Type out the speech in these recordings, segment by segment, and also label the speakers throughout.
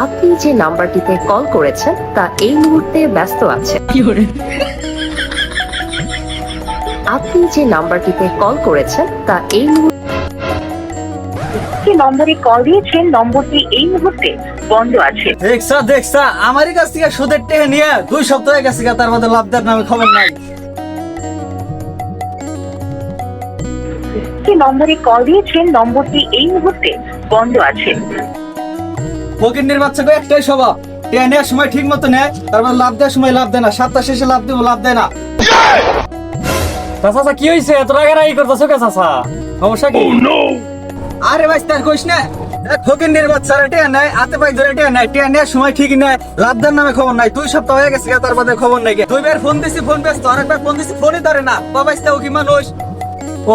Speaker 1: আপনি যে নাম্বারটিতে কল করেছেন তা এই মুহূর্তে ব্যস্ত আছে। আপনি যে নাম্বারটিতে কল করেছেন তা এই মুহূর্তে
Speaker 2: যে নম্বরে কল দিয়েছেন নম্বরটি এই মুহূর্তে বন্ধ আছে।
Speaker 3: দেখছা আমারই কাছ থেকে সুদের টেহে নিয়ে 2 সপ্তাহ হয়ে গেছে, তার মধ্যে লাভদার নামে খবর নাই।
Speaker 2: যে নম্বরে কল দিয়েছেন নম্বরটি এই মুহূর্তে বন্ধ আছে।
Speaker 3: ফকিন্নির বাচ্চাকে একটাই স্বভাব, টেহে নেওয়ার সময় ঠিক মতো নেয়, তারপর লাভ দেওয়ার সময় লাভ দেয় না, সপ্তাহ শেষে লাভ দিব, লাভ দেয় না।
Speaker 4: চাচা কি হইছে? এত রাগারাগি করতেছো কে চাচা? সমস্যা কি?
Speaker 3: আরে ভাই তার কইস না, ফকিন্নির বাচ্চারা টেহে নেয়, হাতে পায়ে ধরে টেহে নেয়, টেহে নেওয়ার সময় ঠিকই নেয়, লাভ দেওয়ার নামে খবর নাই। 2 সপ্তাহ হয়ে গেছে, তার মধ্যে খবর নাই। 2 বার ফোন দিছি, ফোন ব্যস্ত, আরেকবার ফোন দিছি, ফোনই ধরে না। বাবা ইস্তাও কি মানুষ?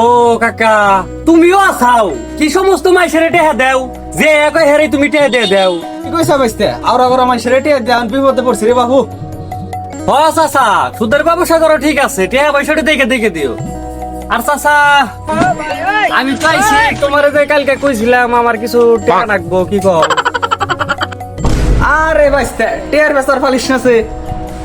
Speaker 4: ও কাকা, তুমিও আছাও কি সমস্ত মাইসের টেহা দেও যে একই হেরে তুমি টেহা দিয়ে দেও?
Speaker 3: কি কইছা বাইস্তে? আওরা গরা মানুষের টেহে দেয়, আমি বিপদে পড়ছি রে বাবু।
Speaker 4: ও চাচা, সুদের ব্যবসা করো ঠিক আছে, টেহা পয়সাটা দেখে দেখে দিও। আর চাচা আমি চাইছি তোমার যে কালকে কইছিলাম আমার কিছু টাকা রাখবো, কি কও?
Speaker 3: আরে বাইস্তে টেয়ার বেচার ফালিস নাছে,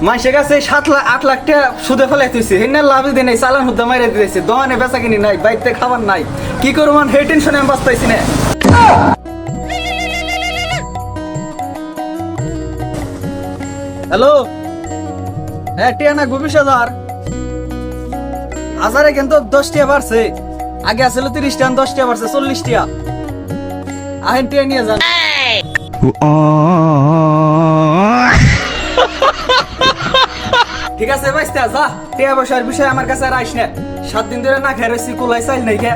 Speaker 3: মাসে গেছে 7 লাখ 8 লাখ টাকা সুদে ফেলাই তুইছে, হেন লাভ দিই নাই, চালান হুদ্দা মাইরে দিয়েছে, দোকানে বেচা কিনি নাই, বাইতে খাবার নাই, কি করব মান হে টেনশনে আমি বাঁচতাইছি না। হ্যালো, হ্যাঁ টিয়া না 20,000 হাজারে কিন্তু 10 টাকা বাড়ছে, আগে আসলে 30 টাকা, 10 টাকা বাড়ছে 40 টাকা। আহেন টিয়া নিয়ে যান। ঠিক আছে ভাইস্তা, যা টিয়া বসার বিষয় আমার কাছে আর আইস না, 7 দিন ধরে না খেয়ে রয়েছি, কুলাই চাইল নাই কে।